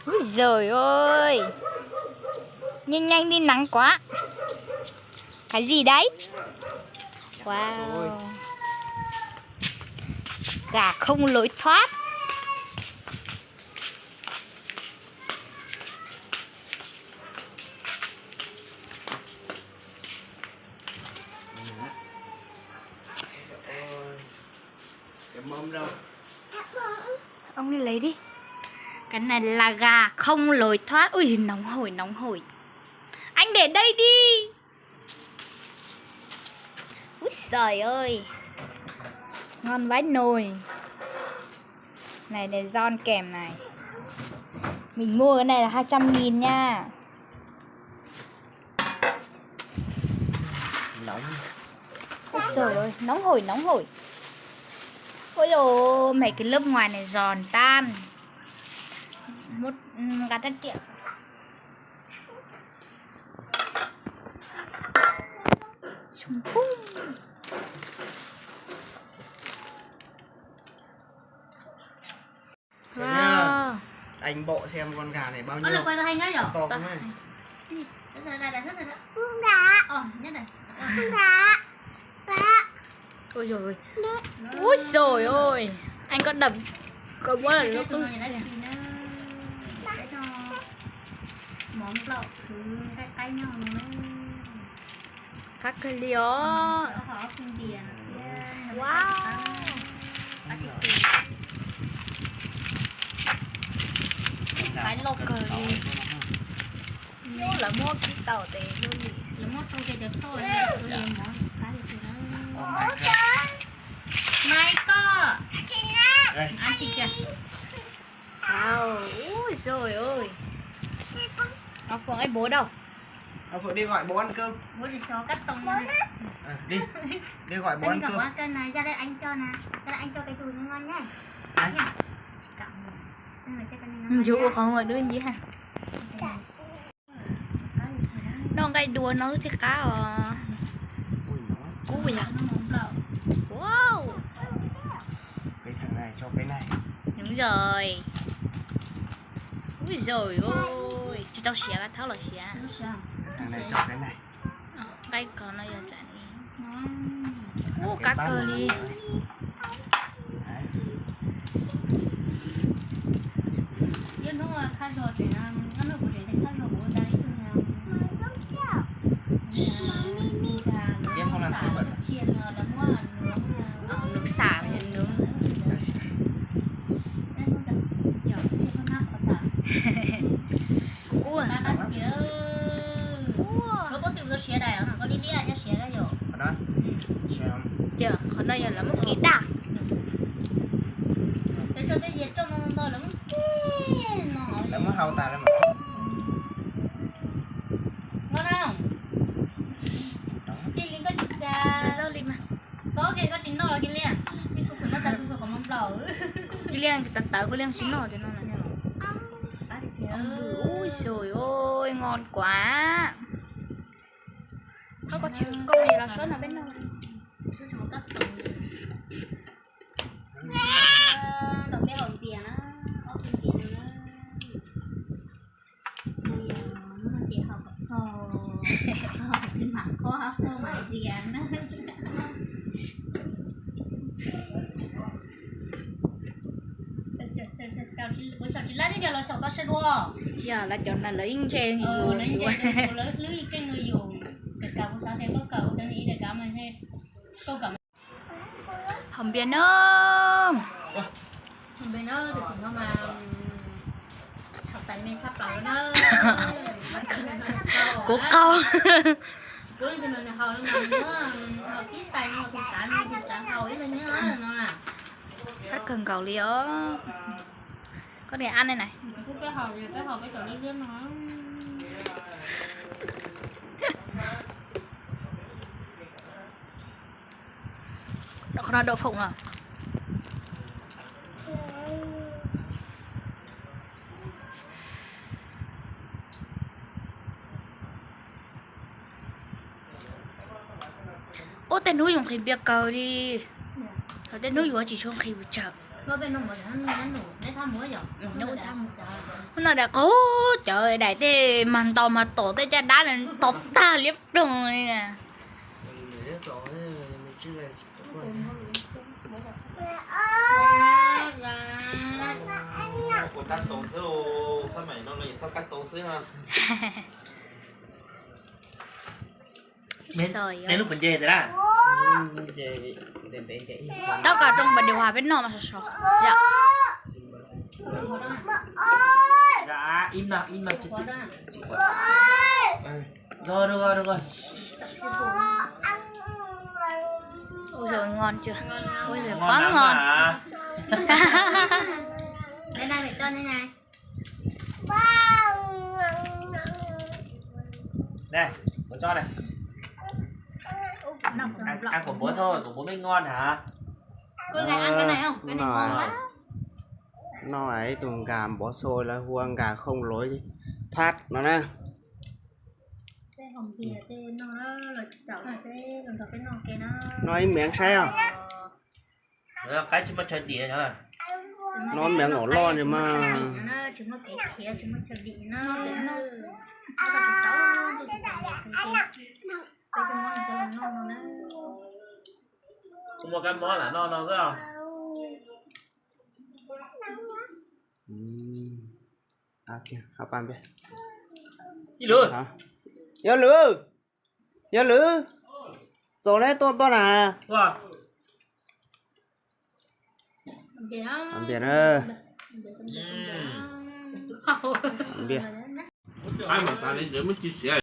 Úi giời ơi, nhanh nhanh đi, nắng quá. Cái gì đấy? Wow, gà không lối thoát. Ông đi lấy đi. Cái này là gà không lối thoát. Ui, nóng hổi, nóng hổi. Anh để đây đi. Úi giời ơi, ngon vãi nồi. Này để giòn kèm này. Mình mua cái này là 200.000 nha. Nóng. Ôi giời ơi, nóng hổi, nóng hổi. Ôi dồi, mấy cái lớp ngoài này giòn tan. Một gạt ra kìa. Wow. Anh bộ xem con gà này bao nhiêu. Nó quay ra hay ngay nhở? To không ấy? Con gà. Nhất này. Con gà. Ôi dồi ôi. Úi dồi ôi. Anh có đập có mỗi lần lúc món lẩu thứ cái nhau nó các cái lió. họ không tiền. Wow. Phải lột cờ đi. Mua là mua cái tàu tệ luôn đi. Là mua tôi sẽ được thôi. Mai có. Đây. Ăn chị kìa. Wow. Ui dồi ơi. Nó Phượng ấy bố đâu? Ông Phượng đi gọi bố ăn cơm. Bố chỉ cho cắt tông này. Đi. Đi gọi bố ăn cơm. Cái này ra đây anh cho nè. Ra đây anh cho cái đùi ngon nhá. Đấy. Nha. Dù không ở đơn gì hả? Nó cái đùa nó thì cá à. Cú vậy. Wow. Cái thằng này cho cái này. Đúng rồi. Úi giời ơi, chị tao xé cái tháo là xé. Thằng này cho cái này. Cái còn nó giờ chạy đi. Ô, cá cơ đi. Yên nó khai rồi chuyện nó của chuyện thì khai rồi của đây thôi nào. Em không làm thứ bẩn. Chiên là mua nướng Nước xả với nướng. Cú à. Nó có tìm ra xé này nó có đi lia cho xé ra rồi. Ở đó. Xem. Chờ, còn đây là một ký đà. Để cho cái gì trong nó lắm. Nó mất hao ta lên mà. Ngon không? Kinh linh có chích ra. Rau lim à. Có cái có chín nọ là kinh liền. Cái cục nó ta cục có mắm lẩu. Cái liang thì tao có liang chín nọ cho nó là nhau. Ui trời ơi, ngon quá. Nó có chịu câu gì là sốt ở bên đâu. Đọc cái hồng tiền á, có tiền tiền á. Bây giờ nó chỉ học cái mặt khó không phải gì ăn đó. Sao chị lấy giờ là sao có xe đua? Giờ là chọn là lấy trên Lấy trên lấy lưới cái người dùng. Cái cầu của sao theo có cầu cho nên để cảm ơn thêm. Câu cảm Hồng biển ơi. bên đó thì nó mà học tại mình sắp cầu đó. Của câu. Cuối thì mình học nữa học tiếp tay nó cũng trả mình thì trả cầu với mình nữa nó à. Các cần cầu liễu. Có để ăn đây này. Cái hộp cái chỗ đi dưới nó. Nó đậu phộng à. Ô tên núi dùng khi bia cờ đi. Tên núi dùng chỉ trong khi chập. nó bên nó một hắn nổ để thăm mới giờ nó thăm nó đã cố trời đại thế màn tàu mà tổ tới cha đá là tọt ta liếp rồi nè của cắt tổ sư sao mày nó lại sao cắt tổ sư ha đây lúc mình về rồi đó tao cả trong bật điều hòa bên nọ mà sợ dạ dạ im lặng rồi được rồi ôi giời ngon chưa ôi giời ngon quá lắm ngon à. đây này cho đây này Đây, tôi cho này. Ăn của bố thôi, của bố mới ngon hả? con gà ăn cái này không? Cái này ngon lắm. Nó ấy tùng gà bỏ xôi là huang gà không lối thoát nó nè. Cái hồng kia tên nó là chậu này cái nó kia nó. Nó ấy miệng say không? Cái chúng ta chơi gì nữa hả? Nó miệng ổ lo nhưng mà Nó chúng nó cái kia chúng nó chuẩn bị nó đến nó có cháu tôi chỉ làm cái món cho nó ngon nữa. Không một cái món là no rất không? À kìa, học ăn biết. Gì lừa? Hả? Yo lừa. Rồi đấy tôi là. Wow. Ăn biết ơi. Ăn biết. Ai mà ta lên để mới chia sẻ.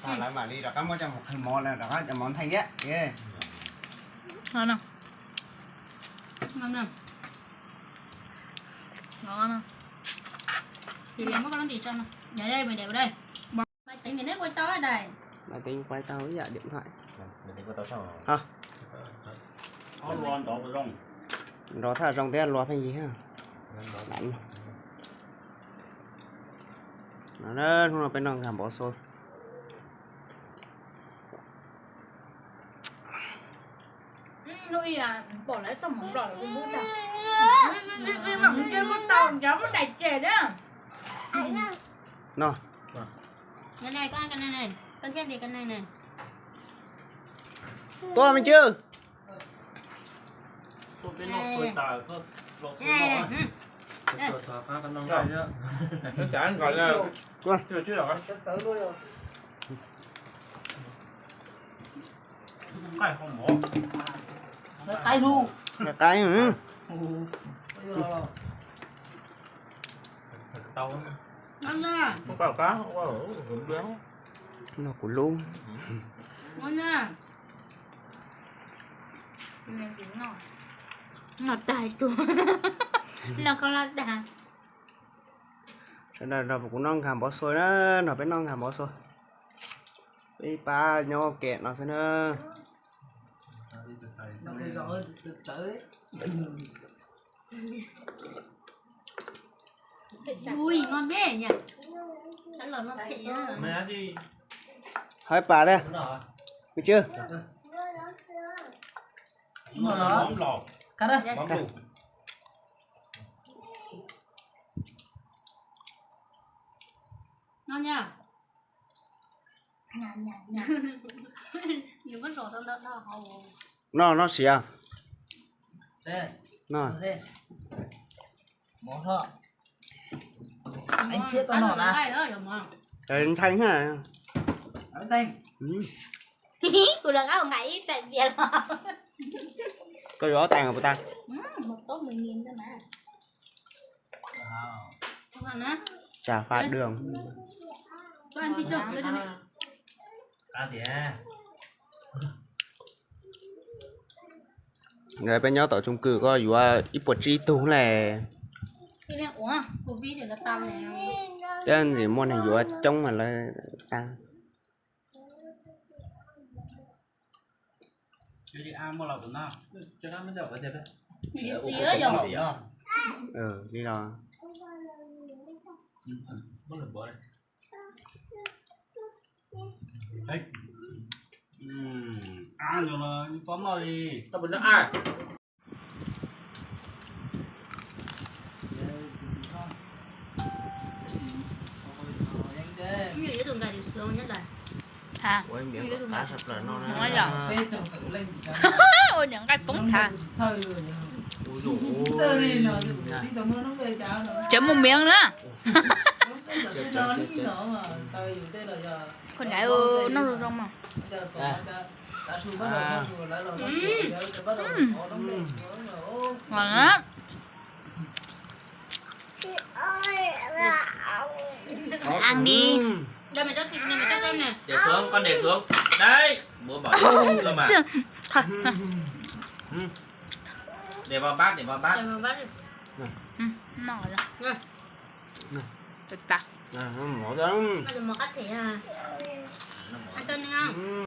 Ta lại mà đi đặt cái món trong một hình món là đặt cái món thanh á. Yeah. ngon không Ngon không? ngon không Thì em có con gì cho nó. Để đây mày để vào đây. Mày tính cái nếp quay to ở đây. Mày tính quay tao với dạ điện thoại. Mình tính qua tao sao? Hả? Nó loan tao cái rong. Đó thả rong té loa hay gì ha? Đánh. Nó đó, nó bên nó làm bỏ xôi. nuôi à bỏ lấy tầm mỏng đỏ của bố chả cái mỏng kia có tàu cháu nó đẩy chè đó Nó. Đây này con ăn cái này. Con xem thì cái này này. To mình chưa? Tôi biết nó xôi tà có lột xôi Này nọ. này. Tôi thở khá cái nông này chứ. Nó chả ăn gọi là chưa rồi. Cái không bỏ. Cái luôn. Cái hả? Tao Ngon nha. không có cá, không có hưởng béo. Nó của luôn. Ngon nha. ngọt tài chua nó không là đà Đó là cũng non làm bỏ xôi đó, nó bên non làm bỏ xôi. Đi ba nho kẹt nó sẽ nữa. Ui ngon thế nhỉ. Cái lẩu nó thị á. Mày ăn gì? Hai bà đây. Được chưa? Món lò. Cắt đây. Món đủ. Ngon nha. Nhiều con sổ tao đau hầu. Nó xỉa. Đây, Nó. đây. Món thọ. Anh chết tao nọ nè. Đấy thanh hả? Anh Thanh. của đàn áo ngày tại việt Có gió tàn của ta. một tốt 10.000 thôi mà Không ăn á. Chả phạt đường. Cho ăn thịt đâu, lấy cho mẹ. Ăn thì à. Người bên nhau tổ chung cử có dù ít bột chi tú này. Cái này uống à? Cô ví thì nó tăng này. Tên gì môn này dù trong mà là tăng. Chứ đi ăn mua lẩu tuần nào? Cho nó mới giàu cái gì đấy. Mì xía rồi. Đi rồi. Mất lần bữa này. Đấy. Ăn rồi mà tóm vào đi. Tao bật nước ai? dự xuống nhất là hả ôi miệng của ta sắp là nó Nói rồi. Bê tông tự lên gì ôi những cái bún thà Thời rồi ôi dồi Giờ đi nó ôi tí tao mơ nó về cháu nó chấm một miếng nữa con gái nó rồi không mà ngon á ăn đi đây mày cho thịt này mày cho cơm nè để xuống con để xuống đấy bố bỏ cơ mà thật để vào bát rồi mà bắt ngon rồi rồi thật ta à, nó mỏ lắm bắt được một cách thì à ăn cơm đi không